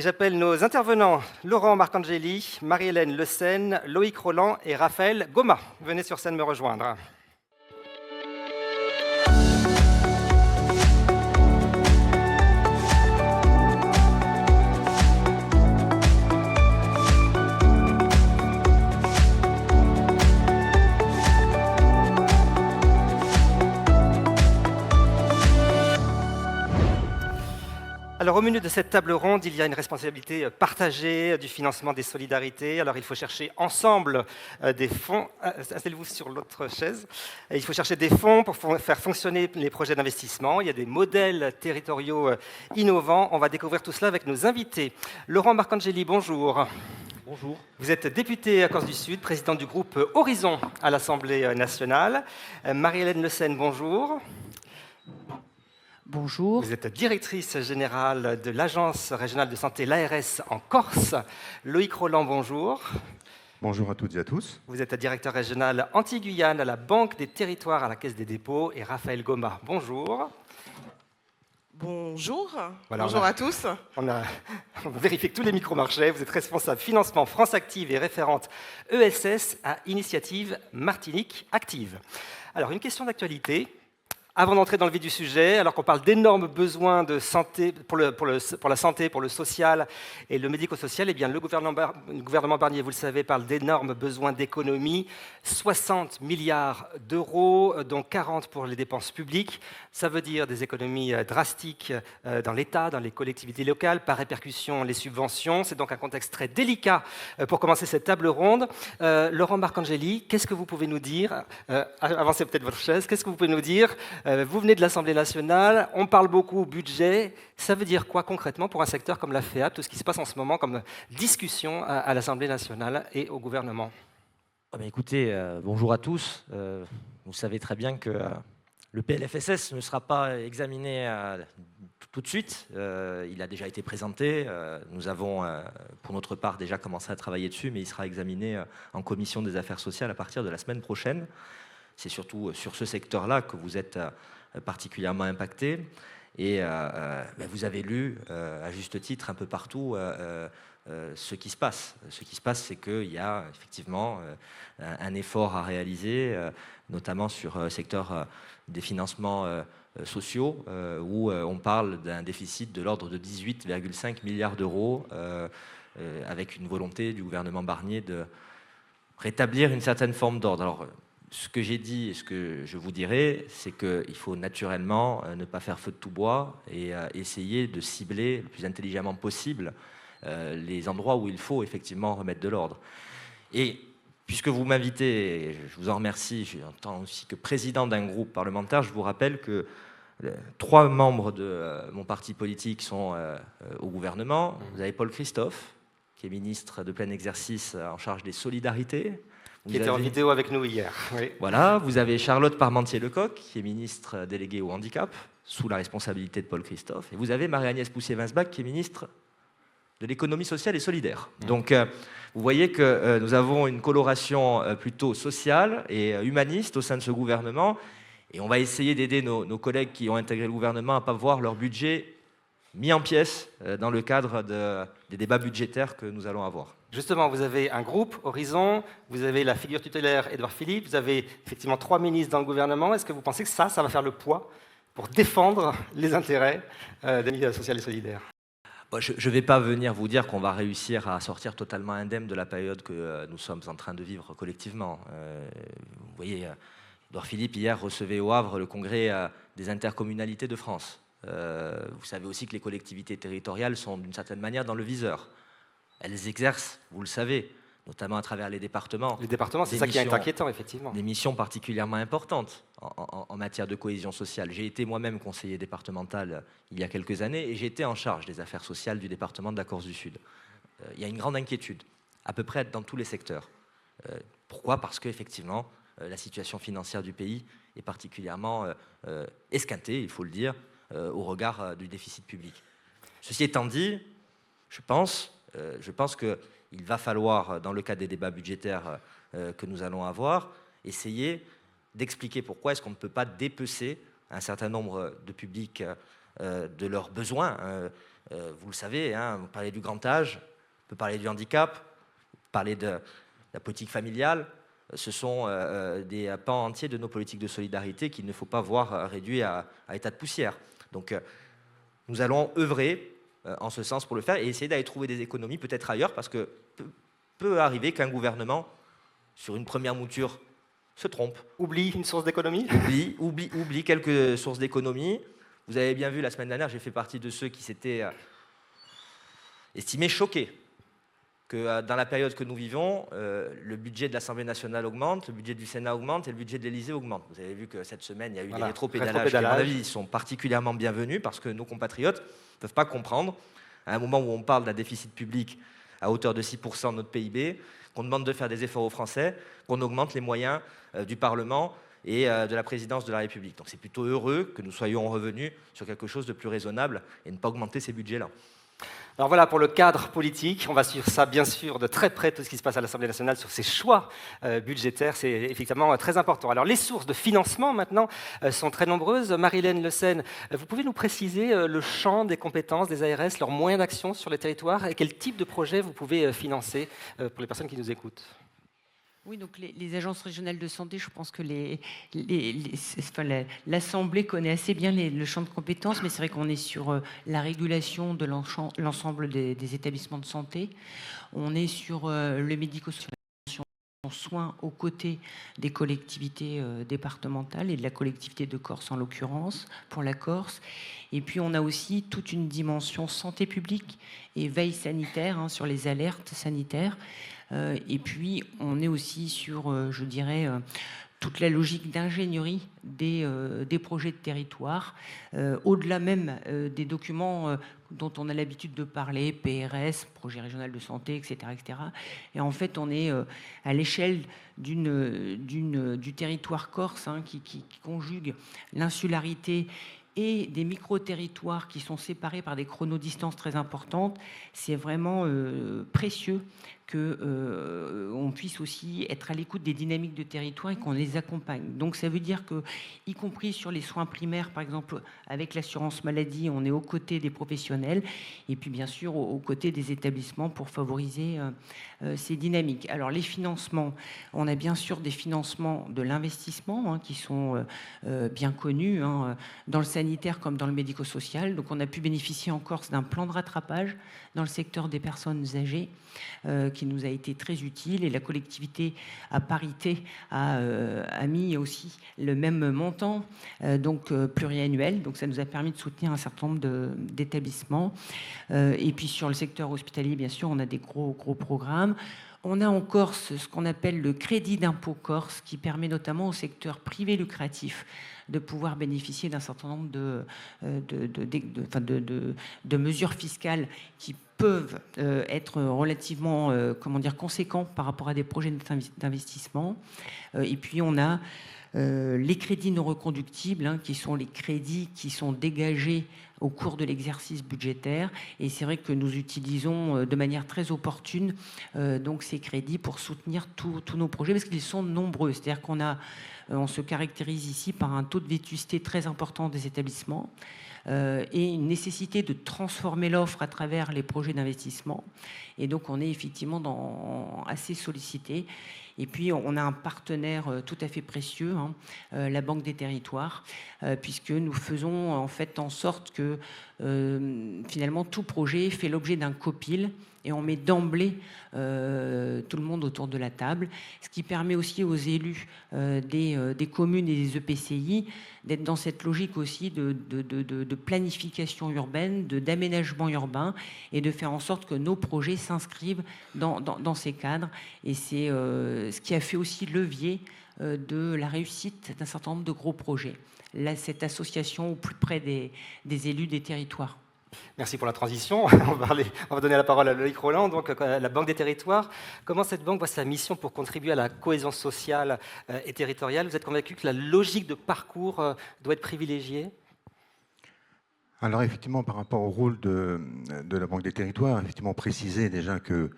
j'appelle nos intervenants Laurent Marcangeli, Marie-Hélène Le Sen, Loïc Roland et Raphaël Goma. Venez sur scène me rejoindre. Alors, au menu de cette table ronde, il y a une responsabilité partagée du financement des solidarités. Alors, il faut chercher ensemble des fonds. Installez-vous sur l'autre chaise. Il faut chercher des fonds pour faire fonctionner les projets d'investissement. Il y a des modèles territoriaux innovants. On va découvrir tout cela avec nos invités. Laurent Marcangeli, bonjour. Bonjour. Vous êtes député à Corse du Sud, président du groupe Horizon à l'Assemblée nationale. Marie-Hélène Le Sen, bonjour. Bonjour. Vous êtes directrice générale de l'Agence régionale de santé, l'ARS, en Corse. Loïc Roland, bonjour. Bonjour à toutes et à tous. Vous êtes directeur régional Antilles-Guyane à la Banque des Territoires à la Caisse des Dépôts. Et Raphaël Goma, bonjour. Bonjour. Voilà, Bonjour à tous. On vérifie que tous les micros marchaient. Vous êtes responsable financement France Active et référente ESS à Initiative Martinique Active. Alors, une question d'actualité. Avant d'entrer dans le vif du sujet, alors qu'on parle d'énormes besoins de santé pour la santé, pour le social et le médico-social, eh bien, le gouvernement Barnier, vous le savez, parle d'énormes besoins d'économie, 60 milliards d'euros, dont 40 pour les dépenses publiques. Ça veut dire des économies drastiques dans l'État, dans les collectivités locales, par répercussion les subventions. C'est donc un contexte très délicat pour commencer cette table ronde. Laurent Marcangeli, qu'est-ce que vous pouvez nous dire, avancez peut-être votre chaise, qu'est-ce que vous pouvez nous dire? Vous venez de l'Assemblée nationale, on parle beaucoup budget. Ça veut dire quoi concrètement pour un secteur comme la FEAP, tout ce qui se passe en ce moment comme discussion à l'Assemblée nationale et au gouvernement? Écoutez, bonjour à tous. Vous savez très bien que le PLFSS ne sera pas examiné tout de suite. Il a déjà été présenté. Nous avons, pour notre part, déjà commencé à travailler dessus, mais il sera examiné en commission des affaires sociales à partir de la semaine prochaine. C'est surtout sur ce secteur-là que vous êtes particulièrement impacté. Et vous avez lu, à juste titre, un peu partout, ce qui se passe. Ce qui se passe, c'est qu'il y a effectivement un effort à réaliser, notamment sur le secteur des financements sociaux, où on parle d'un déficit de l'ordre de 18,5 milliards d'euros, avec une volonté du gouvernement Barnier de rétablir une certaine forme d'ordre. Alors, ce que j'ai dit et ce que je vous dirai, c'est qu'il faut naturellement ne pas faire feu de tout bois et essayer de cibler le plus intelligemment possible les endroits où il faut effectivement remettre de l'ordre. Et puisque vous m'invitez, et je vous en remercie, en tant aussi que président d'un groupe parlementaire, je vous rappelle que 3 membres de mon parti politique sont au gouvernement. Vous avez Paul Christophe, qui est ministre de plein exercice en charge des solidarités. Qui était en vidéo avec nous hier. Oui. Voilà, vous avez Charlotte Parmentier-Lecocq, qui est ministre déléguée au handicap, sous la responsabilité de Paul Christophe. Et vous avez Marie-Agnès Poussier-Winsbach, qui est ministre de l'économie sociale et solidaire. Donc, vous voyez que nous avons une coloration plutôt sociale et humaniste au sein de ce gouvernement. Et on va essayer d'aider nos collègues qui ont intégré le gouvernement à ne pas voir leur budget mis en pièces dans le cadre des débats budgétaires que nous allons avoir. Justement, vous avez un groupe, Horizon, vous avez la figure tutélaire Édouard Philippe, vous avez effectivement 3 ministres dans le gouvernement. Est-ce que vous pensez que ça va faire le poids pour défendre les intérêts des milieux sociaux et solidaires? Je ne vais pas venir vous dire qu'on va réussir à sortir totalement indemne de la période que nous sommes en train de vivre collectivement. Vous voyez, Édouard Philippe, hier, recevait au Havre le congrès des intercommunalités de France. Vous savez aussi que les collectivités territoriales sont d'une certaine manière dans le viseur. Elles exercent, vous le savez, notamment à travers les départements. Les départements, c'est ça qui est inquiétant, effectivement. Des missions particulièrement importantes en matière de cohésion sociale. J'ai été moi-même conseiller départemental il y a quelques années et j'ai été en charge des affaires sociales du département de la Corse du Sud. Il y a une grande inquiétude, à peu près dans tous les secteurs. Pourquoi? Parce qu'effectivement, la situation financière du pays est particulièrement esquintée, il faut le dire, au regard du déficit public. Ceci étant dit, je pense qu'il va falloir, dans le cadre des débats budgétaires que nous allons avoir, essayer d'expliquer pourquoi est-ce qu'on ne peut pas dépecer un certain nombre de publics de leurs besoins. Vous le savez, hein, vous parlez du grand âge, on peut parler du handicap, parler de la politique familiale. Ce sont des pans entiers de nos politiques de solidarité qu'il ne faut pas voir réduits à état de poussière. Donc nous allons œuvrer en ce sens pour le faire et essayer d'aller trouver des économies peut-être ailleurs, parce que peut arriver qu'un gouvernement, sur une première mouture, se trompe. Oublie une source d'économie? Oublie quelques sources d'économie. Vous avez bien vu, la semaine dernière, j'ai fait partie de ceux qui s'étaient estimés choqués que dans la période que nous vivons, le budget de l'Assemblée nationale augmente, le budget du Sénat augmente et le budget de l'Élysée augmente. Vous avez vu que cette semaine, il y a eu des rétropédalages qui, à mon avis, sont particulièrement bienvenus, parce que nos compatriotes ne peuvent pas comprendre, à un moment où on parle d'un déficit public à hauteur de 6% de notre PIB, qu'on demande de faire des efforts aux Français, qu'on augmente les moyens du Parlement et de la présidence de la République. Donc c'est plutôt heureux que nous soyons revenus sur quelque chose de plus raisonnable et ne pas augmenter ces budgets-là. Alors voilà pour le cadre politique. On va suivre ça bien sûr de très près, tout ce qui se passe à l'Assemblée nationale sur ces choix budgétaires. C'est effectivement très important. Alors les sources de financement maintenant sont très nombreuses. Marie-Hélène Le Senne, vous pouvez nous préciser le champ des compétences des ARS, leurs moyens d'action sur le territoire et quel type de projet vous pouvez financer pour les personnes qui nous écoutent? Oui, donc les agences régionales de santé, je pense que l'Assemblée connaît assez bien le champ de compétences, mais c'est vrai qu'on est sur la régulation de l'ensemble des établissements de santé. On est sur le médico-social en soins aux côtés des collectivités départementales et de la collectivité de Corse en l'occurrence, pour la Corse. Et puis on a aussi toute une dimension santé publique et veille sanitaire, sur les alertes sanitaires. Et puis, on est aussi sur, je dirais, toute la logique d'ingénierie des projets de territoire, au-delà même des documents dont on a l'habitude de parler, PRS, projet régional de santé, etc. etc. Et en fait, on est à l'échelle du territoire corse, qui conjugue l'insularité et des micro-territoires qui sont séparés par des chronodistances très importantes. C'est vraiment précieux qu'on puisse aussi être à l'écoute des dynamiques de territoire et qu'on les accompagne. Donc ça veut dire que, y compris sur les soins primaires, par exemple, avec l'assurance maladie, on est aux côtés des professionnels et puis bien sûr aux côtés des établissements pour favoriser ces dynamiques. Alors les financements, on a bien sûr des financements de l'investissement qui sont bien connus dans le sanitaire comme dans le médico-social. Donc on a pu bénéficier en Corse d'un plan de rattrapage dans le secteur des personnes âgées qui nous a été très utile, et la collectivité à parité a mis aussi le même montant, donc pluriannuel. Donc ça nous a permis de soutenir un certain nombre d'établissements. Et puis sur le secteur hospitalier, bien sûr, on a des gros programmes. On a en Corse ce qu'on appelle le crédit d'impôt corse, qui permet notamment au secteur privé lucratif de pouvoir bénéficier d'un certain nombre de mesures fiscales qui peuvent être relativement conséquents par rapport à des projets d'investissement. Et puis on a les crédits non reconductibles, qui sont les crédits qui sont dégagés au cours de l'exercice budgétaire. Et c'est vrai que nous utilisons de manière très opportune donc ces crédits pour soutenir tous nos projets, parce qu'ils sont nombreux. C'est-à-dire on se caractérise ici par un taux de vétusté très important des établissements et une nécessité de transformer l'offre à travers les projets d'investissement. Et donc on est effectivement assez sollicité. Et puis, on a un partenaire tout à fait précieux, la Banque des Territoires, puisque nous faisons en fait en sorte que finalement tout projet fait l'objet d'un copil, et on met d'emblée tout le monde autour de la table, ce qui permet aussi aux élus des communes et des EPCI d'être dans cette logique aussi de planification urbaine, d'aménagement urbain, et de faire en sorte que nos projets s'inscrivent dans ces cadres. Et c'est ce qui a fait aussi levier de la réussite d'un certain nombre de gros projets. Là, cette association au plus près des élus des territoires. Merci pour la transition. On va donner la parole à Loïc Roland, donc la Banque des Territoires. Comment cette banque voit sa mission pour contribuer à la cohésion sociale et territoriale? Vous êtes convaincu que la logique de parcours doit être privilégiée? Alors effectivement, par rapport au rôle de la Banque des Territoires, effectivement préciser déjà que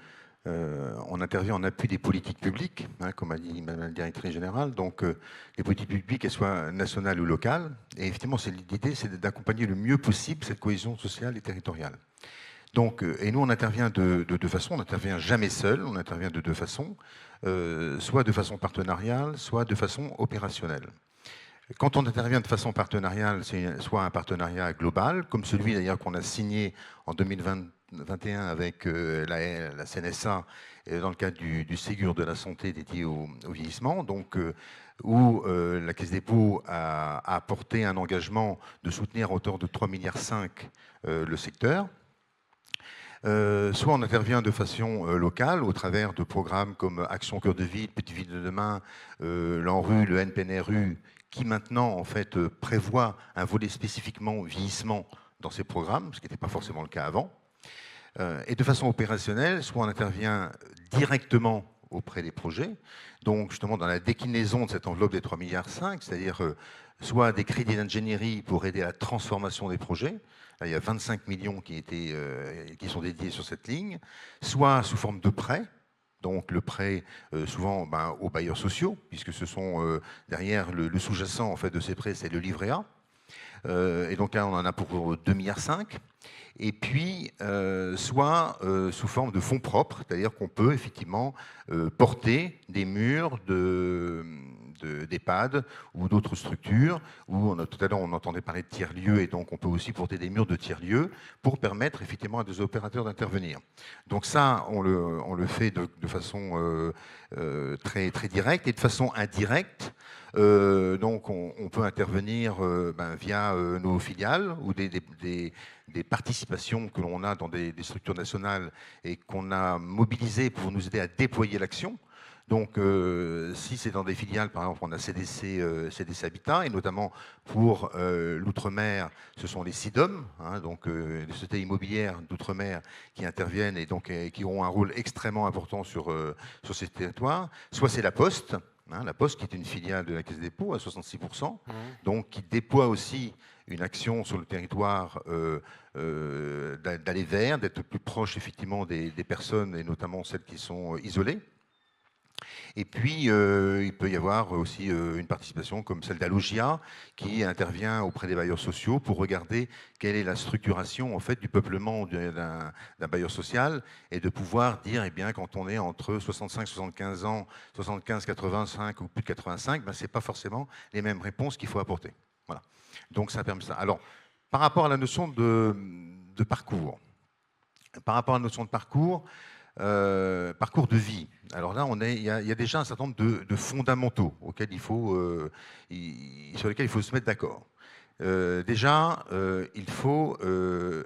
On intervient en appui des politiques publiques, hein, comme a dit Madame la directrice générale. Donc, les politiques publiques, qu'elles soient nationales ou locales. Et effectivement, l'idée, c'est d'accompagner le mieux possible cette cohésion sociale et territoriale. Donc, et nous, on intervient de deux façons. On n'intervient jamais seul. On intervient de deux façons, soit de façon partenariale, soit de façon opérationnelle. Quand on intervient de façon partenariale, c'est soit un partenariat global, comme celui d'ailleurs qu'on a signé en 2021 avec la CNSA dans le cadre du Ségur de la santé dédié au vieillissement, donc, où la Caisse des dépôts a apporté un engagement de soutenir à hauteur de 3,5 milliards le secteur. Soit on intervient de façon locale au travers de programmes comme Action Cœur de Ville, Petite Ville de demain, l'ANRU, le NPNRU, qui maintenant en fait prévoit un volet spécifiquement vieillissement dans ces programmes, ce qui n'était pas forcément le cas avant. Et de façon opérationnelle, soit on intervient directement auprès des projets, donc justement dans la déclinaison de cette enveloppe des 3,5 milliards, c'est-à-dire soit des crédits d'ingénierie pour aider à la transformation des projets. Là, il y a 25 millions qui sont dédiés sur cette ligne, soit sous forme de prêts. Donc le prêt, souvent aux bailleurs sociaux, puisque ce sont derrière le sous-jacent en fait, de ces prêts, c'est le livret A. Et donc là, on en a pour 2,5 milliards. Et puis, soit sous forme de fonds propres, c'est-à-dire qu'on peut effectivement porter des murs d'EHPAD ou d'autres structures, où tout à l'heure on entendait parler de tiers-lieux, et donc on peut aussi porter des murs de tiers-lieux pour permettre effectivement à des opérateurs d'intervenir. Donc ça, on le fait de façon très, très directe, et de façon indirecte. Donc on peut intervenir via nos filiales ou des participations que l'on a dans des structures nationales et qu'on a mobilisées pour nous aider à déployer l'action. Donc, si c'est dans des filiales, par exemple, on a CDC Habitat, et notamment pour l'outre-mer, ce sont les SIDOM, hein, donc les sociétés immobilières d'outre-mer qui interviennent et donc qui ont un rôle extrêmement important sur ces territoires. Soit c'est la Poste, hein, la Poste qui est une filiale de la Caisse des dépôts à 66%, donc qui déploie aussi une action sur le territoire d'aller vers, d'être plus proche effectivement des personnes et notamment celles qui sont isolées. Et puis, il peut y avoir aussi une participation comme celle d'Alogia, qui intervient auprès des bailleurs sociaux pour regarder quelle est la structuration en fait, du peuplement d'un bailleur social, et de pouvoir dire, eh bien, quand on est entre 65 75 ans, 75, 85 ou plus de 85, ce n'est pas forcément les mêmes réponses qu'il faut apporter. Voilà. Donc, ça permet ça. Alors, par rapport à la notion de parcours, parcours de vie. Alors là, il y a déjà un certain nombre de fondamentaux auxquels sur lesquels il faut se mettre d'accord. Déjà, il faut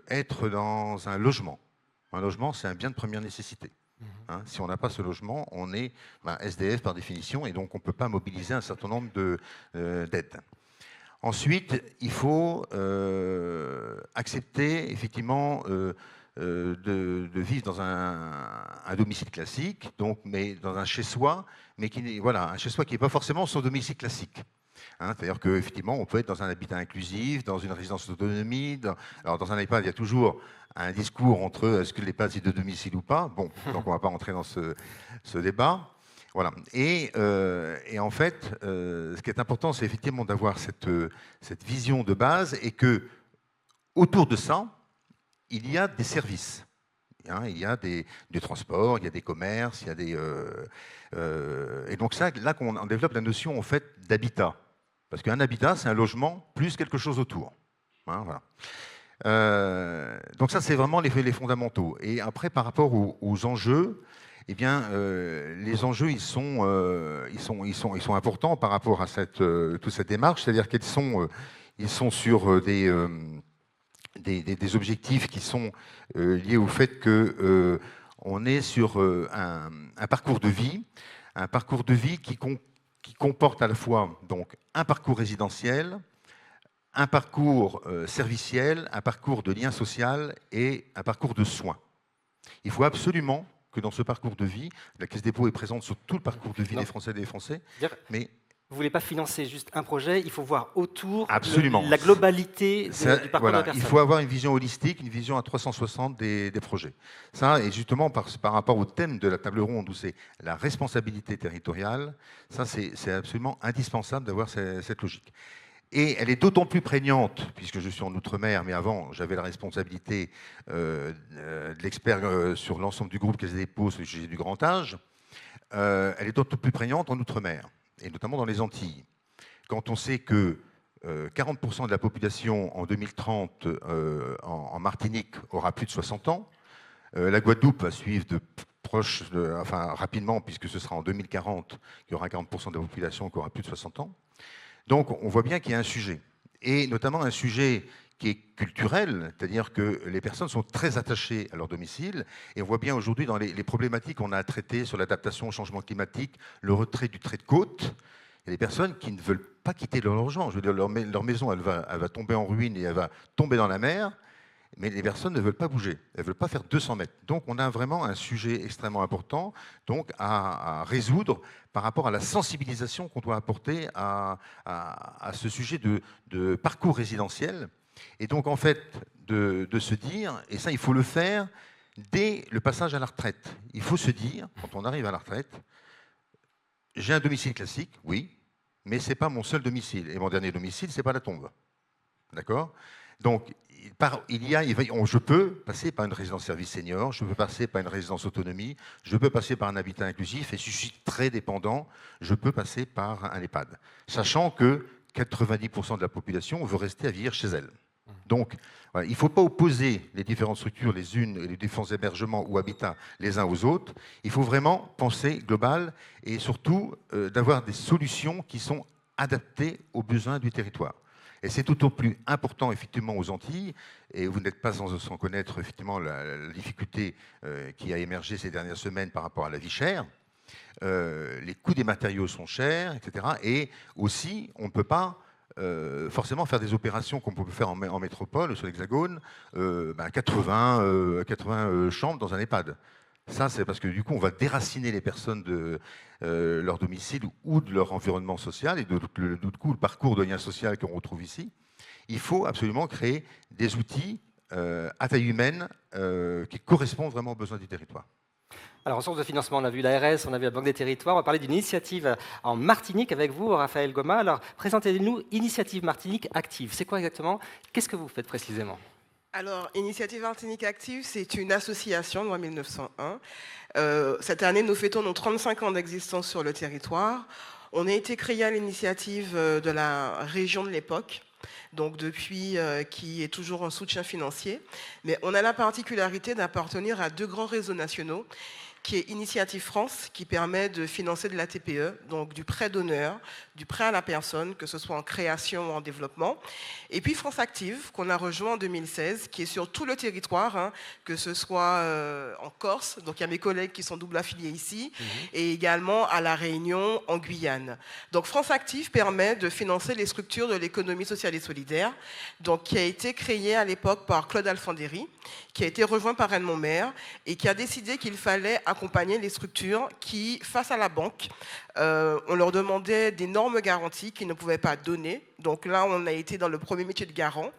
être dans un logement. Un logement, c'est un bien de première nécessité. Hein, si on n'a pas ce logement, on est SDF par définition, et donc on ne peut pas mobiliser un certain nombre d'aides. Ensuite, il faut accepter effectivement de vivre dans un domicile classique, donc, mais dans un chez-soi, mais un chez-soi qui n'est pas forcément son domicile classique. Hein, c'est-à-dire qu'effectivement, on peut être dans un habitat inclusif, dans une résidence d'autonomie. Alors, dans un EHPAD, il y a toujours un discours entre est-ce que l'EHPAD c'est de domicile ou pas. Bon, donc on ne va pas rentrer dans ce débat. Voilà. Et en fait, ce qui est important, c'est effectivement d'avoir cette vision de base, et que autour de ça, il y a des services. Hein, il y a des transports, il y a des commerces, il y a des... et donc ça, là qu'on développe la notion en fait d'habitat. Parce qu'un habitat, c'est un logement plus quelque chose autour. Hein, voilà. Donc ça, c'est vraiment les fondamentaux. Et après, par rapport aux enjeux, eh bien, les enjeux, ils sont importants par rapport à toute cette démarche. C'est-à-dire qu'ils sont sur des objectifs qui sont liés au fait qu'on est sur un parcours de vie qui comporte à la fois donc, un parcours résidentiel, un parcours serviciel, un parcours de lien social et un parcours de soins. Il faut absolument que dans ce parcours de vie, la Caisse des dépôts est présente sur tout le parcours de vie des Français et des Français, mais Vous ne voulez pas financer juste un projet, il faut voir autour Absolument. la globalité du parcours de la personne. Il faut avoir une vision holistique, une vision à 360 des projets. Ça, et justement, par rapport au thème de la table ronde, où c'est la responsabilité territoriale, ça, c'est absolument indispensable d'avoir cette logique. Et elle est d'autant plus prégnante, puisque je suis en Outre-mer, mais avant, j'avais la responsabilité de l'expert sur l'ensemble du groupe Caisse des dépôts sur le sujet du grand âge. Elle est d'autant plus prégnante en Outre-mer, et notamment dans les Antilles. Quand on sait que 40% de la population en 2030 en Martinique aura plus de 60 ans, la Guadeloupe va suivre rapidement, puisque ce sera en 2040 qu'il y aura 40% de la population qui aura plus de 60 ans. Donc on voit bien qu'il y a un sujet, et notamment un sujet qui est culturel, c'est-à-dire que les personnes sont très attachées à leur domicile, et on voit bien aujourd'hui dans les problématiques qu'on a à traiter sur l'adaptation au changement climatique, le retrait du trait de côte. Il y a des personnes qui ne veulent pas quitter leur logement. Je veux dire, leur maison, elle va tomber en ruine et elle va tomber dans la mer, mais les personnes ne veulent pas bouger. Elles ne veulent pas faire 200 mètres. Donc, on a vraiment un sujet extrêmement important donc, à résoudre par rapport à la sensibilisation qu'on doit apporter à ce sujet de parcours résidentiel. Et donc, en fait, de se dire, et ça, il faut le faire dès le passage à la retraite. Il faut se dire, quand on arrive à la retraite, j'ai un domicile classique, oui, mais ce n'est pas mon seul domicile. Et mon dernier domicile, ce n'est pas la tombe. D'accord ? Donc, je peux passer par une résidence service senior, je peux passer par une résidence autonomie, je peux passer par un habitat inclusif, et si je suis très dépendant, je peux passer par un EHPAD. Sachant que 90% de la population veut rester à vieillir chez elle. Donc, voilà, il ne faut pas opposer les différentes structures, les différents hébergements ou habitats les uns aux autres. Il faut vraiment penser global et surtout d'avoir des solutions qui sont adaptées aux besoins du territoire. Et c'est tout au plus important, effectivement, aux Antilles, et vous n'êtes pas sans connaître, effectivement, la difficulté qui a émergé ces dernières semaines par rapport à la vie chère. Les coûts des matériaux sont chers, etc. Et aussi, on ne peut pas forcément faire des opérations qu'on peut faire en métropole, sur l'Hexagone, 80 chambres dans un EHPAD. Ça, c'est parce que du coup, on va déraciner les personnes de leur domicile ou de leur environnement social et du coup, le parcours de lien social qu'on retrouve ici. Il faut absolument créer des outils à taille humaine qui correspondent vraiment aux besoins du territoire. Alors, en source de financement, on a vu l'ARS, on a vu la Banque des Territoires. On va parler d'une initiative en Martinique avec vous, Raphaël Goma. Alors, présentez-nous Initiative Martinique Active. C'est quoi exactement? Qu'est-ce que vous faites précisément? Alors, Initiative Martinique Active, c'est une association loi 1901. Cette année, nous fêtons nos 35 ans d'existence sur le territoire. On a été créé à l'initiative de la région de l'époque, donc depuis qui est toujours un soutien financier. Mais on a la particularité d'appartenir à deux grands réseaux nationaux, qui est Initiative France, qui permet de financer de la TPE, donc du prêt d'honneur, du prêt à la personne, que ce soit en création ou en développement. Et puis France Active, qu'on a rejoint en 2016, qui est sur tout le territoire, que ce soit en Corse, donc il y a mes collègues qui sont double affiliés ici, et également à La Réunion, en Guyane. Donc France Active permet de financer les structures de l'économie sociale et solidaire, donc, qui a été créée à l'époque par Claude Alfandéry, qui a été rejoint par Edmond Maire, et qui a décidé qu'il fallait accompagner les structures qui, face à la banque, on leur demandait d'énormes garanties qu'ils ne pouvaient pas donner. Donc là, on a été dans le premier métier de garant.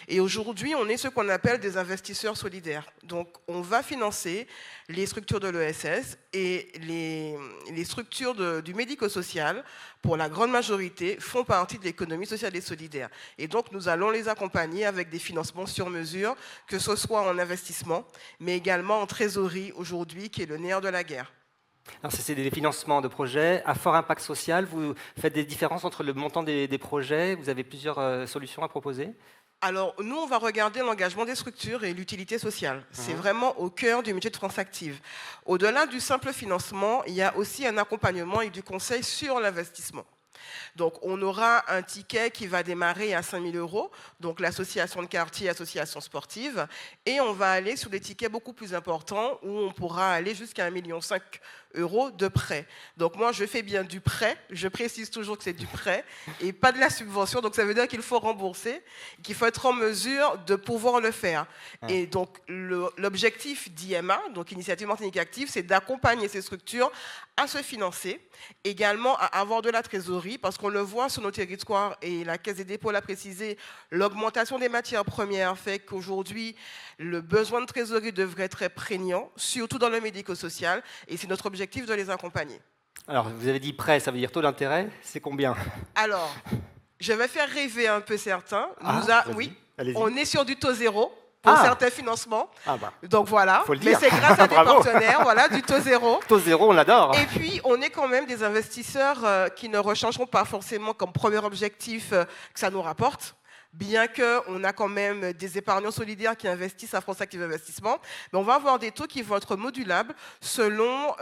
Et aujourd'hui, on est ce qu'on appelle des investisseurs solidaires. Donc on va financer les structures de l'ESS et les structures du médico-social, pour la grande majorité, font partie de l'économie sociale et solidaire. Et donc nous allons les accompagner avec des financements sur mesure, que ce soit en investissement, mais également en trésorerie aujourd'hui, qui est le nerf de la guerre. Alors, c'est des financements de projets à fort impact social. Vous faites des différences entre le montant des projets. Vous avez plusieurs solutions à proposer. Alors, nous, on va regarder l'engagement des structures et l'utilité sociale. C'est vraiment au cœur du métier de France Active. Au-delà du simple financement, il y a aussi un accompagnement et du conseil sur l'investissement. Donc, on aura un ticket qui va démarrer à 5 000 €, donc l'association de quartier, association sportive, et on va aller sur des tickets beaucoup plus importants où on pourra aller jusqu'à 1,5 million € de prêt. Donc moi, je fais bien du prêt. Je précise toujours que c'est du prêt et pas de la subvention. Donc ça veut dire qu'il faut rembourser, qu'il faut être en mesure de pouvoir le faire. Et donc l'objectif d'IMA, donc Initiative Martinique Active, c'est d'accompagner ces structures à se financer, également à avoir de la trésorerie, parce qu'on le voit sur nos territoires, et la Caisse des dépôts l'a précisé, l'augmentation des matières premières fait qu'aujourd'hui, le besoin de trésorerie devrait être très prégnant, surtout dans le médico-social, et c'est notre objectif de les accompagner. Alors, vous avez dit prêt, ça veut dire taux d'intérêt, c'est combien? Alors, je vais faire rêver un peu certains. Oui, allez-y. on est sur du taux zéro pour certains financements. Donc voilà, faut le mais dire. c'est grâce à des partenaires, voilà, du taux zéro. Taux zéro, on l'adore. Et puis, on est quand même des investisseurs qui ne rechangeront pas forcément comme premier objectif que ça nous rapporte, bien qu'on a quand même des épargnants solidaires qui investissent à France Active Investissement. Mais on va avoir des taux qui vont être modulables selon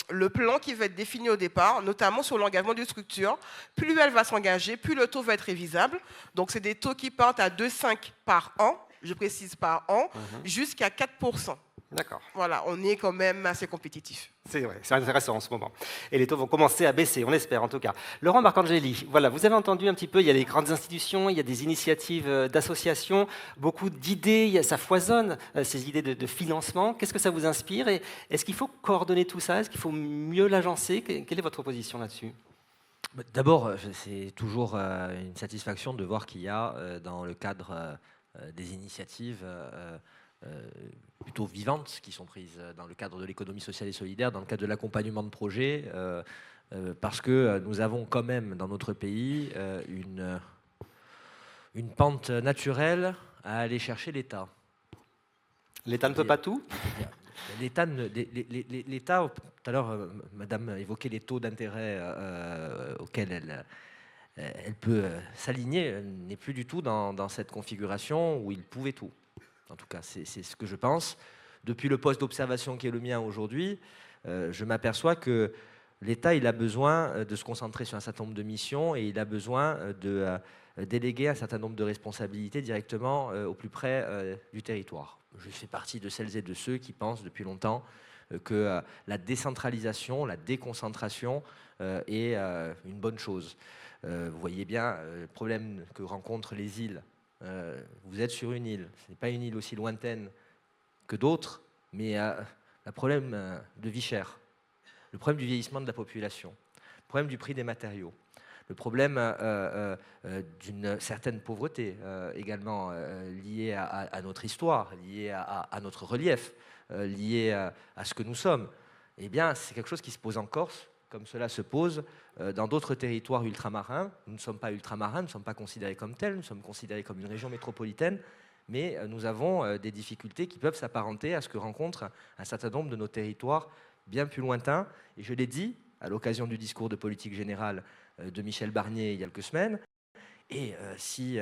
le plan qui va être défini au départ, notamment sur l'engagement d'une structure. Plus elle va s'engager, plus le taux va être révisable. Donc, c'est des taux qui partent à 2,5 par an, je précise par an, jusqu'à 4%. D'accord. Voilà, on est quand même assez compétitif. C'est vrai, c'est intéressant en ce moment. Et les taux vont commencer à baisser, on l'espère en tout cas. Laurent Marcangeli, voilà, vous avez entendu un petit peu, il y a les grandes institutions, il y a des initiatives d'associations, beaucoup d'idées, ça foisonne, ces idées de financement. Qu'est-ce que ça vous inspire? Et est-ce qu'il faut coordonner tout ça? Est-ce qu'il faut mieux l'agencer? Quelle est votre position là-dessus? D'abord, c'est toujours une satisfaction de voir qu'il y a, dans le cadre des initiatives plutôt vivantes qui sont prises dans le cadre de l'économie sociale et solidaire, dans le cadre de l'accompagnement de projets, parce que nous avons quand même dans notre pays une pente naturelle à aller chercher l'État. L'État ne peut pas tout? L'État, tout à l'heure, Madame évoquait les taux d'intérêt auxquels elle peut s'aligner, n'est plus du tout dans cette configuration où il pouvait tout. En tout cas, c'est ce que je pense. Depuis le poste d'observation qui est le mien aujourd'hui, je m'aperçois que l'État, il a besoin de se concentrer sur un certain nombre de missions et il a besoin de déléguer un certain nombre de responsabilités directement au plus près du territoire. Je fais partie de celles et de ceux qui pensent depuis longtemps que la décentralisation, la déconcentration est une bonne chose. Vous voyez bien le problème que rencontrent les îles. Vous êtes sur une île, ce n'est pas une île aussi lointaine que d'autres, mais le problème de vie chère, le problème du vieillissement de la population, le problème du prix des matériaux, le problème d'une certaine pauvreté également liée à notre histoire, liée à notre relief, liée à ce que nous sommes, eh bien c'est quelque chose qui se pose en Corse, comme cela se pose dans d'autres territoires ultramarins. Nous ne sommes pas ultramarins, nous ne sommes pas considérés comme tels, nous sommes considérés comme une région métropolitaine, mais nous avons des difficultés qui peuvent s'apparenter à ce que rencontrent un certain nombre de nos territoires bien plus lointains. Et je l'ai dit à l'occasion du discours de politique générale de Michel Barnier il y a quelques semaines. Et si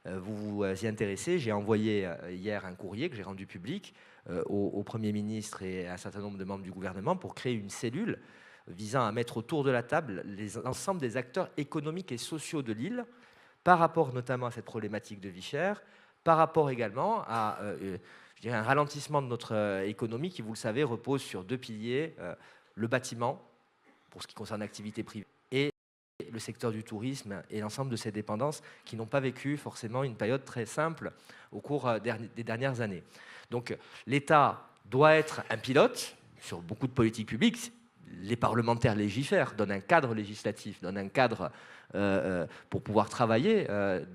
vous vous y intéressez, j'ai envoyé hier un courrier que j'ai rendu public au Premier ministre et à un certain nombre de membres du gouvernement pour créer une cellule visant à mettre autour de la table l'ensemble des acteurs économiques et sociaux de l'île, par rapport notamment à cette problématique de vie chère, par rapport également à je dirais un ralentissement de notre économie qui, vous le savez, repose sur deux piliers, le bâtiment, pour ce qui concerne l'activité privée, et le secteur du tourisme et l'ensemble de ses dépendances qui n'ont pas vécu forcément une période très simple au cours des dernières années. Donc l'État doit être un pilote sur beaucoup de politiques publiques. Les parlementaires légifèrent, donnent un cadre législatif, donnent un cadre pour pouvoir travailler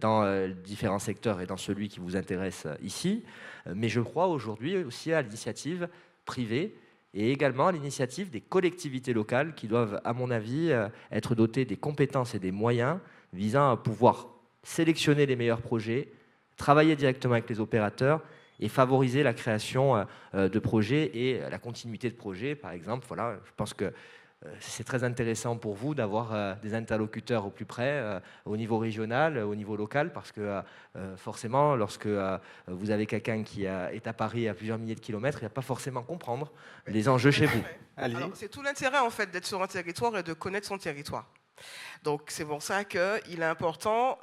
dans différents secteurs et dans celui qui vous intéresse ici. Mais je crois aujourd'hui aussi à l'initiative privée et également à l'initiative des collectivités locales qui doivent, à mon avis, être dotées des compétences et des moyens visant à pouvoir sélectionner les meilleurs projets, travailler directement avec les opérateurs et favoriser la création de projets et la continuité de projets. Par exemple, voilà, je pense que c'est très intéressant pour vous d'avoir des interlocuteurs au plus près, au niveau régional, au niveau local, parce que forcément, lorsque vous avez quelqu'un qui est à Paris à plusieurs milliers de kilomètres, il ne va pas forcément comprendre les enjeux chez vous. C'est tout l'intérêt en fait d'être sur un territoire et de connaître son territoire. Donc c'est pour ça qu'il est important,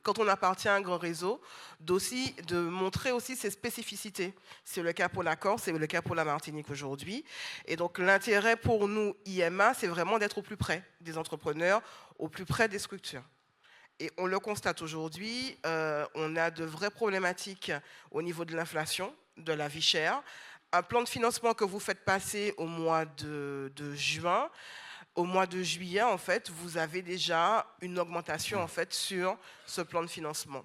quand on appartient à un grand réseau, de montrer aussi ses spécificités. C'est le cas pour la Corse, c'est le cas pour la Martinique aujourd'hui. Et donc l'intérêt pour nous, IMA, c'est vraiment d'être au plus près des entrepreneurs, au plus près des structures. Et on le constate aujourd'hui, on a de vraies problématiques au niveau de l'inflation, de la vie chère. Un plan de financement que vous faites passer au mois de juin, au mois de juillet, en fait, vous avez déjà une augmentation en fait, sur ce plan de financement.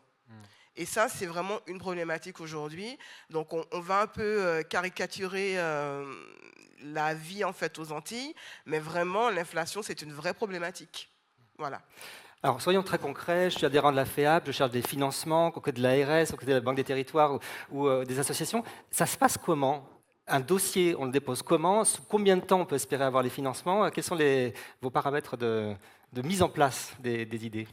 Et ça, c'est vraiment une problématique aujourd'hui. Donc, on va un peu caricaturer la vie en fait, aux Antilles, mais vraiment, l'inflation, c'est une vraie problématique. Voilà. Alors, soyons très concrets. Je suis adhérent de la FEAP, je cherche des financements, aux côtés de l'ARS, aux côtés de la Banque des Territoires ou des associations. Ça se passe comment ? Un dossier, on le dépose comment? Sous combien de temps on peut espérer avoir les financements? Quels sont vos paramètres de mise en place des idées?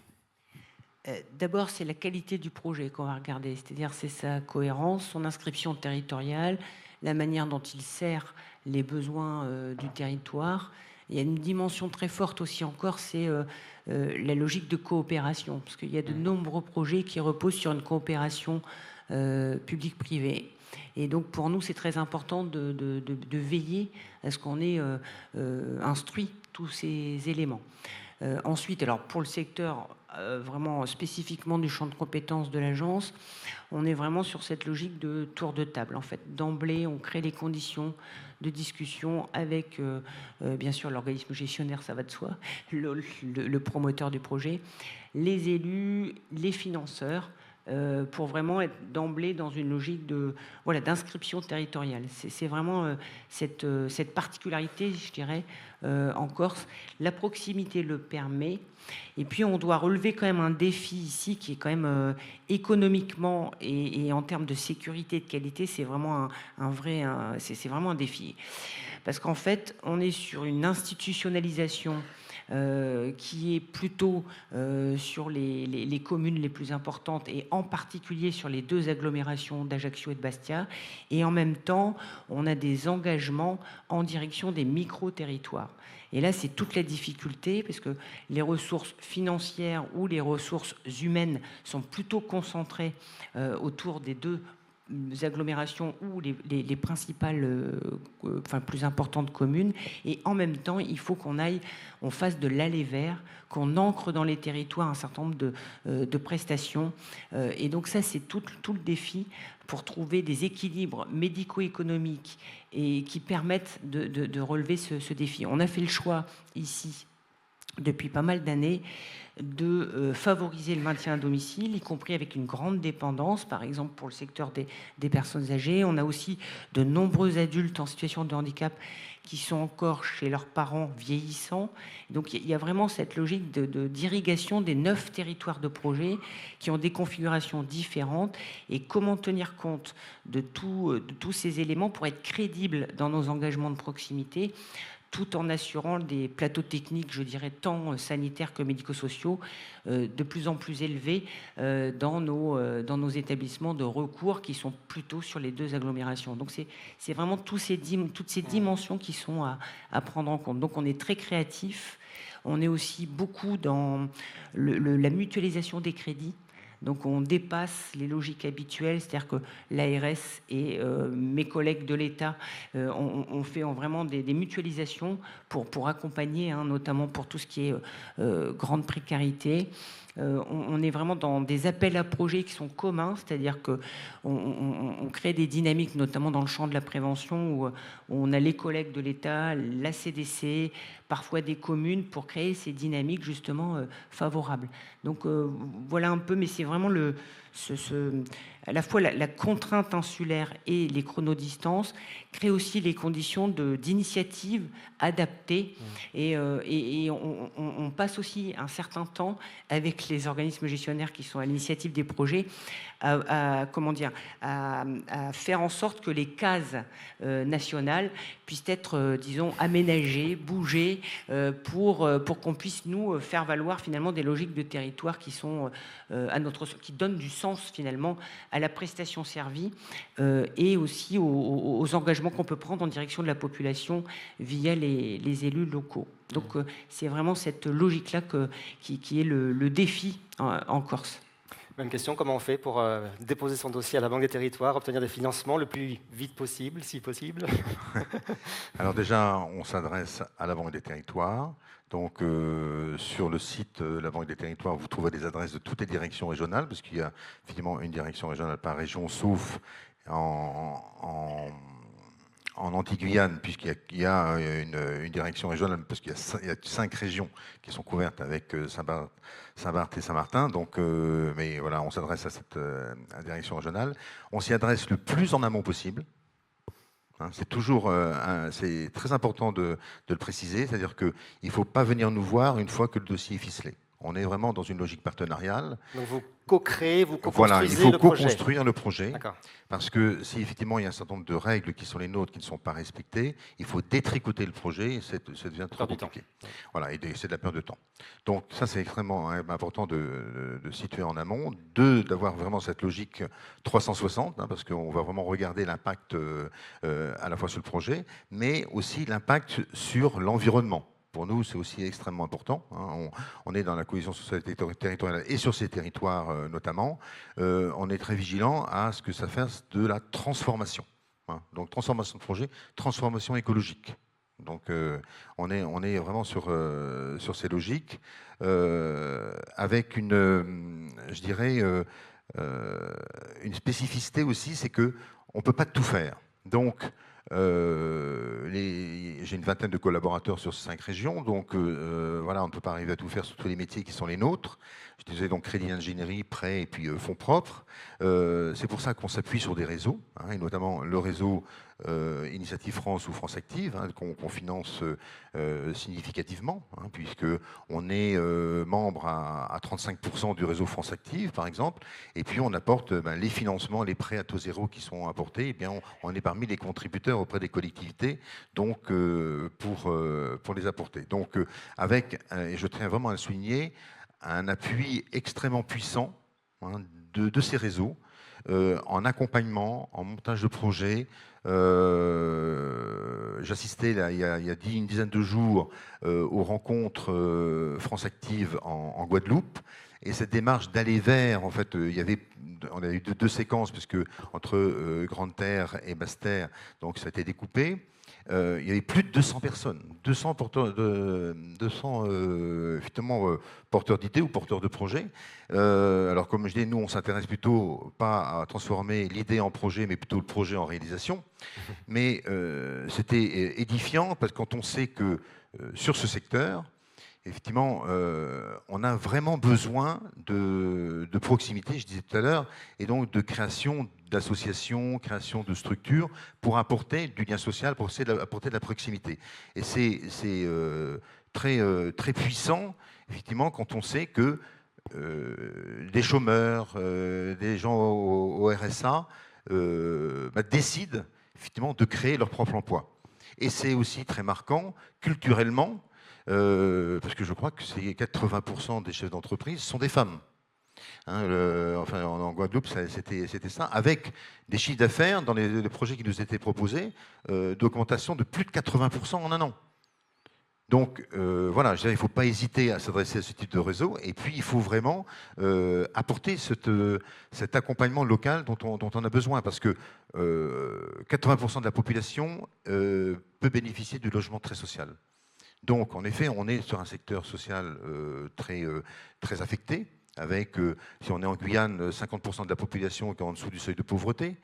D'abord, c'est la qualité du projet qu'on va regarder, c'est-à-dire c'est sa cohérence, son inscription territoriale, la manière dont il sert les besoins du territoire. Il y a une dimension très forte aussi encore, c'est la logique de coopération, parce qu'il y a de nombreux projets qui reposent sur une coopération publique-privée. Et donc pour nous, c'est très important de veiller à ce qu'on ait instruit tous ces éléments. Ensuite, alors pour le secteur vraiment spécifiquement du champ de compétences de l'agence, on est vraiment sur cette logique de tour de table. En fait, d'emblée, on crée les conditions de discussion avec, bien sûr, l'organisme gestionnaire, ça va de soi, le promoteur du projet, les élus, les financeurs, pour vraiment être d'emblée dans une logique d'inscription territoriale. C'est vraiment cette particularité, je dirais, en Corse. La proximité le permet. Et puis, on doit relever quand même un défi ici qui est quand même économiquement et en termes de sécurité et de qualité, c'est vraiment c'est vraiment un défi. Parce qu'en fait, on est sur une institutionnalisation qui est plutôt sur les communes les plus importantes et en particulier sur les deux agglomérations d'Ajaccio et de Bastia. Et en même temps, on a des engagements en direction des micro-territoires. Et là, c'est toute la difficulté parce que les ressources financières ou les ressources humaines sont plutôt concentrées autour des deux agglomérations ou les principales, plus importantes communes. Et en même temps, il faut on fasse de l'aller vers, qu'on ancre dans les territoires un certain nombre de prestations. Et donc ça, c'est tout le défi pour trouver des équilibres médico-économiques et qui permettent de relever ce défi. On a fait le choix ici, depuis pas mal d'années, de favoriser le maintien à domicile, y compris avec une grande dépendance, par exemple pour le secteur des personnes âgées. On a aussi de nombreux adultes en situation de handicap qui sont encore chez leurs parents vieillissants. Donc il y a vraiment cette logique d'irrigation des 9 territoires de projet qui ont des configurations différentes. Et comment tenir compte de tous ces éléments pour être crédibles dans nos engagements de proximité, tout en assurant des plateaux techniques, je dirais, tant sanitaires que médico-sociaux, de plus en plus élevés dans nos établissements de recours qui sont plutôt sur les deux agglomérations. Donc c'est vraiment toutes ces dimensions qui sont à prendre en compte. Donc on est très créatif. On est aussi beaucoup dans la mutualisation des crédits. Donc on dépasse les logiques habituelles, c'est-à-dire que l'ARS et mes collègues de l'État ont fait vraiment des mutualisations pour accompagner, notamment pour tout ce qui est grande précarité. On est vraiment dans des appels à projets qui sont communs, c'est-à-dire qu'on crée des dynamiques, notamment dans le champ de la prévention, où on a les collègues de l'État, la CDC, parfois des communes, pour créer ces dynamiques justement favorables. Donc voilà un peu, mais c'est vraiment à la fois la contrainte insulaire et les chronodistances créent aussi les conditions d'initiative adaptées. Et on passe aussi un certain temps avec les organismes gestionnaires qui sont à l'initiative des projets à faire en sorte que les cases nationales puissent être, disons, aménagées, bougées, pour qu'on puisse nous faire valoir finalement des logiques de territoire qui sont qui donnent du sens finalement à la prestation servie et aussi aux engagements qu'on peut prendre en direction de la population via les élus locaux. Donc c'est vraiment cette logique-là qui est le défi en Corse. Même question, comment on fait pour déposer son dossier à la Banque des Territoires, obtenir des financements le plus vite possible, si possible? Alors déjà, on s'adresse à la Banque des Territoires. Donc sur le site de la Banque des Territoires, vous trouverez des adresses de toutes les directions régionales, parce qu'il y a effectivement une direction régionale par région, sauf en Antilles-Guyane, puisqu'il y a une direction régionale, parce qu'il y a 5 régions qui sont couvertes avec Saint-Barth et Saint-Martin. Donc, mais voilà, on s'adresse à cette direction régionale. On s'y adresse le plus en amont possible. Hein, c'est toujours, c'est très important de le préciser, c'est-à-dire qu'il ne faut pas venir nous voir une fois que le dossier est ficelé. On est vraiment dans une logique partenariale. Donc vous co-créez, vous Voilà, il co-construisez faut le projet. co-construire le projet, D'accord. parce que si effectivement il y a un certain nombre de règles qui sont les nôtres qui ne sont pas respectées, il faut détricoter le projet et ça devient trop Perdre du compliqué. Voilà, et c'est de la perte de temps. Donc ça c'est extrêmement important de situer en amont, d'avoir vraiment cette logique 360, hein, parce qu'on va vraiment regarder l'impact à la fois sur le projet, mais aussi l'impact sur l'environnement. Pour nous, c'est aussi extrêmement important. Hein. On est dans la cohésion sociale territoriale et sur ces territoires notamment. On est très vigilant à ce que ça fasse de la transformation. Hein. Donc transformation de projet, transformation écologique. Donc on est vraiment sur ces logiques avec je dirais, une spécificité aussi, c'est qu'on ne peut pas tout faire. Donc j'ai une vingtaine de collaborateurs sur 5 régions, donc voilà, on ne peut pas arriver à tout faire sur tous les métiers qui sont les nôtres. Je disais donc crédit d'ingénierie, prêt et puis fonds propres. C'est pour ça qu'on s'appuie sur des réseaux, hein, et notamment le réseau Initiative France ou France Active, hein, qu'on finance significativement, hein, puisqu'on est membre à 35% du réseau France Active, par exemple, et puis on apporte les financements, les prêts à taux zéro qui sont apportés, et bien on est parmi les contributeurs auprès des collectivités, donc pour les apporter. Donc avec, et je tiens vraiment à le souligner, un appui extrêmement puissant, hein, de ces réseaux, en accompagnement, en montage de projets. J'assistais il y a une dizaine de jours aux rencontres France Active en Guadeloupe. Et cette démarche d'aller vers, en fait, on a eu deux séquences, puisque entre Grande Terre et Basse Terre, donc ça a été découpé. Il y avait plus de 200 personnes, 200 porteurs porteurs d'idées ou porteurs de projets. Alors comme je dis, nous on s'intéresse plutôt pas à transformer l'idée en projet, mais plutôt le projet en réalisation. Mais c'était édifiant, parce que quand on sait que sur ce secteur, effectivement, on a vraiment besoin de proximité, je disais tout à l'heure, et donc de création d'associations, création de structures pour apporter du lien social, pour apporter de la proximité. Et c'est très puissant, effectivement, quand on sait que des chômeurs, des gens au RSA décident effectivement de créer leur propre emploi. Et c'est aussi très marquant culturellement, parce que je crois que 80% des chefs d'entreprise sont des femmes. Hein, enfin, en Guadeloupe, c'était ça, avec des chiffres d'affaires dans les projets qui nous étaient proposés, d'augmentation de plus de 80% en un an. Donc voilà, je dirais, il ne faut pas hésiter à s'adresser à ce type de réseau, et puis il faut vraiment apporter cet accompagnement local dont on a besoin, parce que 80% de la population peut bénéficier du logement très social. Donc en effet, on est sur un secteur social très affecté, avec, si on est en Guyane, 50% de la population qui est en dessous du seuil de pauvreté.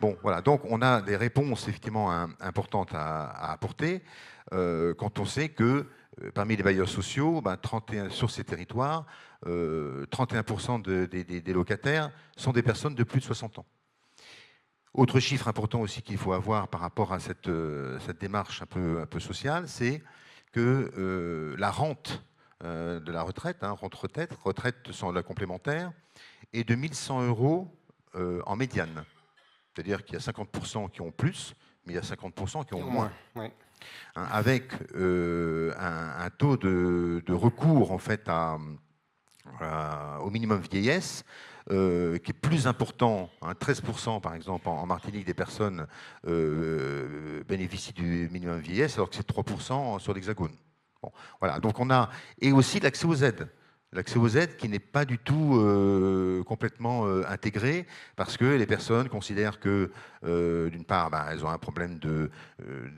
Bon, voilà, donc on a des réponses effectivement importantes à apporter, quand on sait que parmi les bailleurs sociaux, 31, sur ces territoires, 31% des locataires sont des personnes de plus de 60 ans. Autre chiffre important aussi qu'il faut avoir par rapport à cette démarche un peu sociale, c'est que la rente de la retraite, hein, retraite sans la complémentaire, est de 1 100 € en médiane. C'est-à-dire qu'il y a 50% qui ont plus, mais il y a 50% qui ont moins. Oui. Hein, avec un taux de recours en fait au minimum vieillesse qui est plus important, hein, 13% par exemple en Martinique des personnes bénéficient du minimum vieillesse, alors que c'est 3% sur l'Hexagone. Bon, voilà, donc on a, et aussi l'accès aux aides. L'accès aux aides qui n'est pas du tout complètement intégré parce que les personnes considèrent que, d'une part, elles ont un problème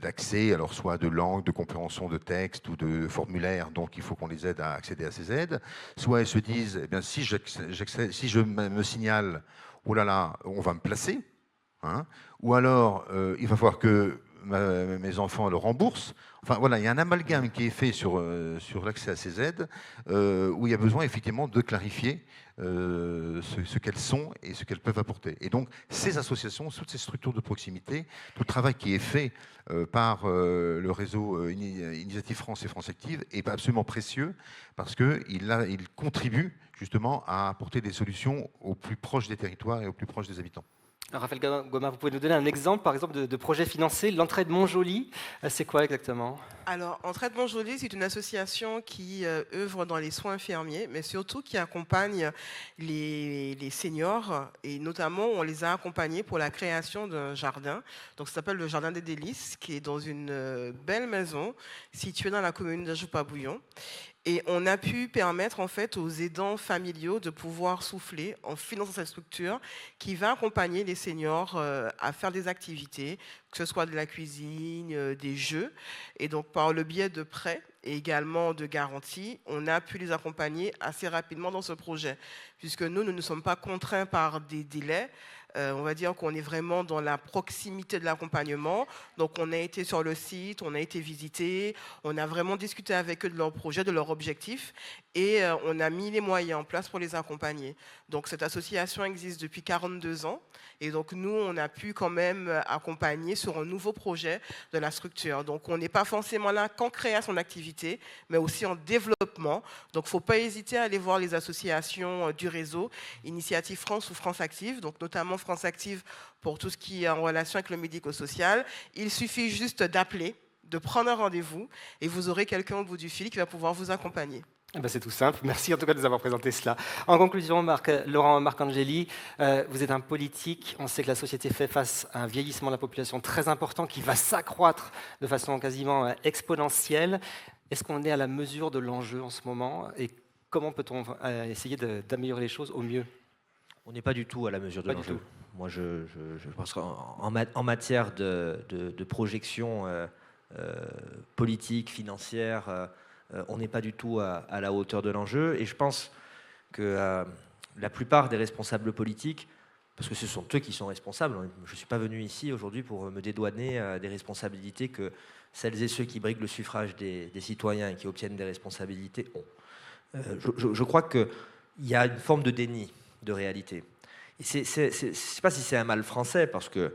d'accès, alors soit de langue, de compréhension de texte ou de formulaire, donc il faut qu'on les aide à accéder à ces aides. Soit elles se disent, eh bien, si je me signale, oh là là, on va me placer. Hein, ou alors, il va falloir que mes enfants le remboursent. Enfin voilà, il y a un amalgame qui est fait sur l'accès à ces aides, où il y a besoin effectivement de clarifier ce qu'elles sont et ce qu'elles peuvent apporter. Et donc ces associations, toutes ces structures de proximité, tout le travail qui est fait par le réseau Initiative France et France Active est absolument précieux parce qu'il contribue justement à apporter des solutions au plus proche des territoires et au plus proche des habitants. Alors, Raphaël Goma, vous pouvez nous donner un exemple, par exemple, de projet financé. L'entraide Montjoly, c'est quoi exactement? Alors, Entraide Montjoly, c'est une association qui œuvre dans les soins infirmiers, mais surtout qui accompagne les seniors. Et notamment, on les a accompagnés pour la création d'un jardin. Donc, ça s'appelle le Jardin des Délices, qui est dans une belle maison située dans la commune d'Ajoupa-Bouillon. Et on a pu permettre en fait aux aidants familiaux de pouvoir souffler en finançant cette structure qui va accompagner les seniors à faire des activités, que ce soit de la cuisine, des jeux. Et donc par le biais de prêts et également de garanties, on a pu les accompagner assez rapidement dans ce projet, puisque nous ne sommes pas contraints par des délais. On va dire qu'on est vraiment dans la proximité de l'accompagnement. Donc, on a été sur le site, on a été visité, on a vraiment discuté avec eux de leur projet, de leur objectif, et on a mis les moyens en place pour les accompagner. Donc, cette association existe depuis 42 ans, et donc nous, on a pu quand même accompagner sur un nouveau projet de la structure. Donc, on n'est pas forcément là qu'en créant son activité, mais aussi en développement. Donc, il ne faut pas hésiter à aller voir les associations du réseau, Initiative France ou France Active, donc notamment France Active pour tout ce qui est en relation avec le médico-social. Il suffit juste d'appeler, de prendre un rendez-vous et vous aurez quelqu'un au bout du fil qui va pouvoir vous accompagner. C'est tout simple. Merci en tout cas de nous avoir présenté cela. En conclusion, Laurent Marcangeli, vous êtes un politique. On sait que la société fait face à un vieillissement de la population très important qui va s'accroître de façon quasiment exponentielle. Est-ce qu'on est à la mesure de l'enjeu en ce moment et comment peut-on essayer d'améliorer les choses au mieux? On n'est pas du tout à la mesure de Pas du l'enjeu. tout. Moi, je pense qu'en matière de projection politique, financière, on n'est pas du tout à la hauteur de l'enjeu. Et je pense que la plupart des responsables politiques, parce que ce sont eux qui sont responsables, je ne suis pas venu ici aujourd'hui pour me dédouaner des responsabilités que celles et ceux qui briguent le suffrage des citoyens et qui obtiennent des responsabilités ont. Je crois qu'il y a une forme de déni de réalité. Et je ne sais pas si c'est un mal français, parce que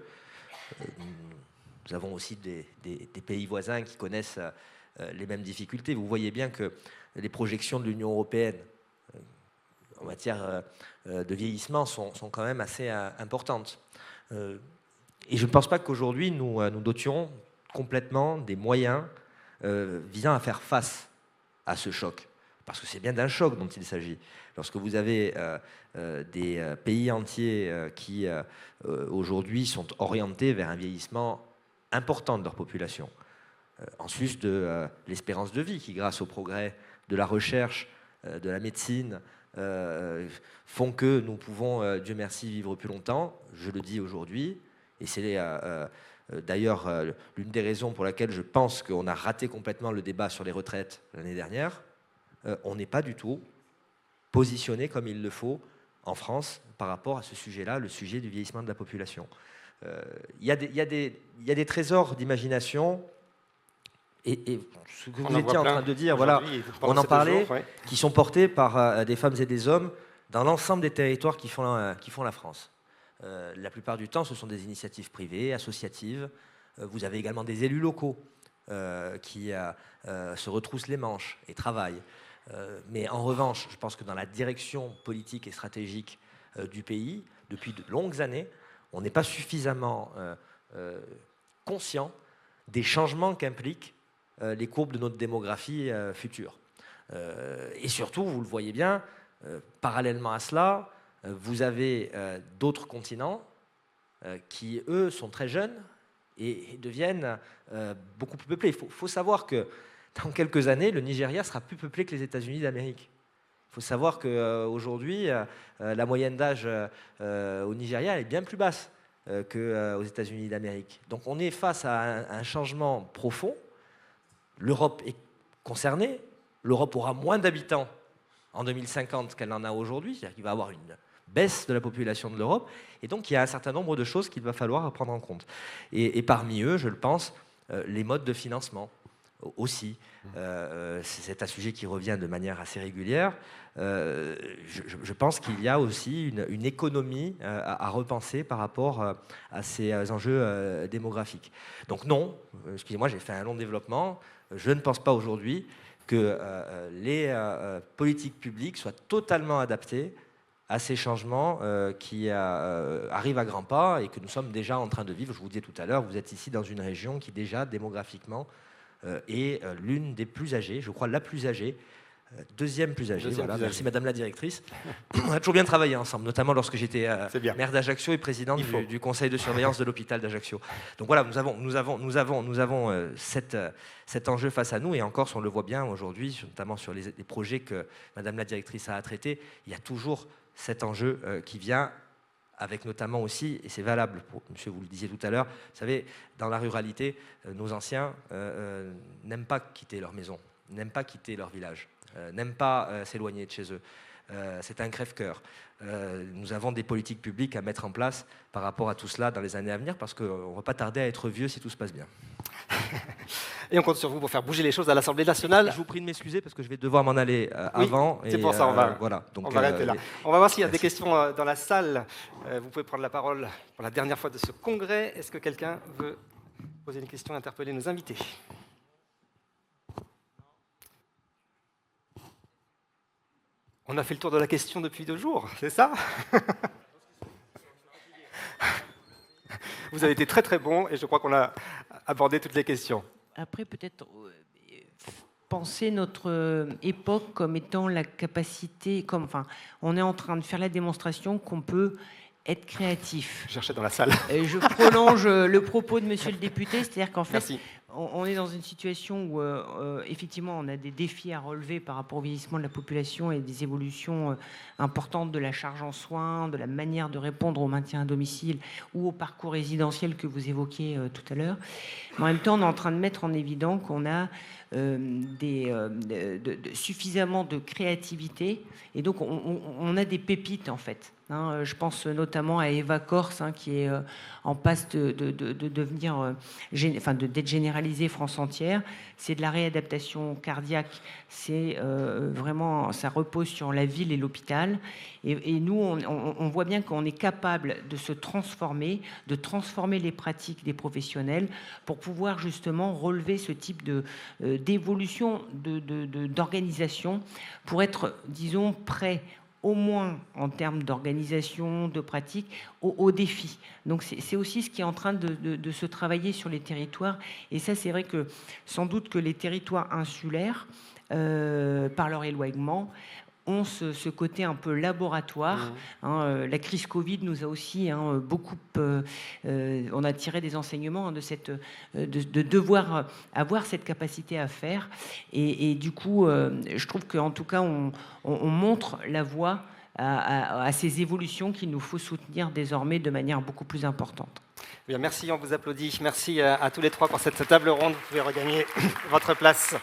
nous avons aussi des pays voisins qui connaissent les mêmes difficultés. Vous voyez bien que les projections de l'Union européenne en matière de vieillissement sont quand même assez importantes. Et je ne pense pas qu'aujourd'hui, nous dotions complètement des moyens visant à faire face à ce choc. Parce que c'est bien d'un choc dont il s'agit. Lorsque vous avez des pays entiers qui, aujourd'hui, sont orientés vers un vieillissement important de leur population, en sus de l'espérance de vie qui, grâce au progrès de la recherche, de la médecine, font que nous pouvons, Dieu merci, vivre plus longtemps, je le dis aujourd'hui, et c'est d'ailleurs l'une des raisons pour laquelle je pense qu'on a raté complètement le débat sur les retraites l'année dernière. On n'est pas du tout positionné comme il le faut en France par rapport à ce sujet-là, le sujet du vieillissement de la population. Il y a des trésors d'imagination, et ce que vous étiez en train de dire, voilà, on en parlait, qui sont portés par des femmes et des hommes dans l'ensemble des territoires qui font la France. La plupart du temps, ce sont des initiatives privées, associatives. Vous avez également des élus locaux qui se retroussent les manches et travaillent. Mais en revanche, je pense que dans la direction politique et stratégique du pays, depuis de longues années, on n'est pas suffisamment conscient des changements qu'impliquent les courbes de notre démographie future. Et surtout, vous le voyez bien, parallèlement à cela, vous avez d'autres continents qui, eux, sont très jeunes et deviennent beaucoup plus peuplés. Il faut savoir que dans quelques années, le Nigeria sera plus peuplé que les États-Unis d'Amérique. Il faut savoir qu'aujourd'hui, la moyenne d'âge au Nigeria est bien plus basse qu'aux États-Unis d'Amérique. Donc on est face à un changement profond. L'Europe est concernée. L'Europe aura moins d'habitants en 2050 qu'elle n'en a aujourd'hui. C'est-à-dire qu'il va y avoir une baisse de la population de l'Europe. Et donc il y a un certain nombre de choses qu'il va falloir prendre en compte. Et parmi eux, je le pense, les modes de financement aussi. C'est un sujet qui revient de manière assez régulière. Je pense qu'il y a aussi une économie à repenser par rapport à ces enjeux démographiques. Donc non, excusez-moi, j'ai fait un long développement. Je ne pense pas aujourd'hui que les politiques publiques soient totalement adaptées à ces changements qui arrivent à grands pas et que nous sommes déjà en train de vivre. Je vous disais tout à l'heure, vous êtes ici dans une région qui déjà démographiquement est l'une des plus âgées, je crois la plus âgée, deuxième plus âgée. Voilà. Merci Madame la directrice. On a toujours bien travaillé ensemble, notamment lorsque j'étais maire d'Ajaccio et président du conseil de surveillance de l'hôpital d'Ajaccio. Donc voilà, nous avons cet enjeu face à nous, et en Corse, on le voit bien aujourd'hui, notamment sur les projets que Madame la directrice a traités, il y a toujours cet enjeu qui vient avec notamment aussi, et c'est valable, monsieur, vous le disiez tout à l'heure, vous savez, dans la ruralité, nos anciens n'aiment pas quitter leur maison, n'aiment pas quitter leur village, n'aiment pas s'éloigner de chez eux. C'est un crève-cœur. Nous avons des politiques publiques à mettre en place par rapport à tout cela dans les années à venir, parce qu'on ne va pas tarder à être vieux si tout se passe bien. Et on compte sur vous pour faire bouger les choses à l'Assemblée nationale. Je vous prie de m'excuser parce que je vais devoir m'en aller avant. C'est pour ça, on va, voilà, donc, on va arrêter là. On va voir s'il y a des questions dans la salle. Vous pouvez prendre la parole pour la dernière fois de ce congrès. Est-ce que quelqu'un veut poser une question, interpeller nos invités ? On a fait le tour de la question depuis 2 jours, c'est ça ? Vous avez été très très bon et je crois qu'on a abordé toutes les questions. Après, peut-être penser notre époque comme étant la capacité, on est en train de faire la démonstration qu'on peut être créatif. Je cherchais dans la salle. Je prolonge le propos de monsieur le député, c'est-à-dire qu'en fait, Merci. On est dans une situation où, effectivement, on a des défis à relever par rapport au vieillissement de la population et des évolutions importantes de la charge en soins, de la manière de répondre au maintien à domicile ou au parcours résidentiel que vous évoquiez tout à l'heure. Mais en même temps, on est en train de mettre en évidence qu'on a suffisamment de créativité et donc on a des pépites, en fait. Je pense notamment à Eva Corse, qui est en passe de devenir, d'être généralisée France entière. C'est de la réadaptation cardiaque. C'est vraiment, ça repose sur la ville et l'hôpital. Et nous, on voit bien qu'on est capable de se transformer, de transformer les pratiques des professionnels pour pouvoir justement relever ce type d'évolution d'organisation pour être, disons, prêt au moins en termes d'organisation, de pratique, aux défis. Donc c'est aussi ce qui est en train de se travailler sur les territoires. Et ça, c'est vrai que sans doute que les territoires insulaires, par leur éloignement, ont ce côté un peu laboratoire. La crise Covid nous a aussi beaucoup... on a tiré des enseignements de devoir avoir cette capacité à faire. Et du coup, je trouve qu'en tout cas, on montre la voie à ces évolutions qu'il nous faut soutenir désormais de manière beaucoup plus importante. Bien, merci, on vous applaudit. Merci à tous les trois pour cette table ronde. Vous pouvez regagner votre place.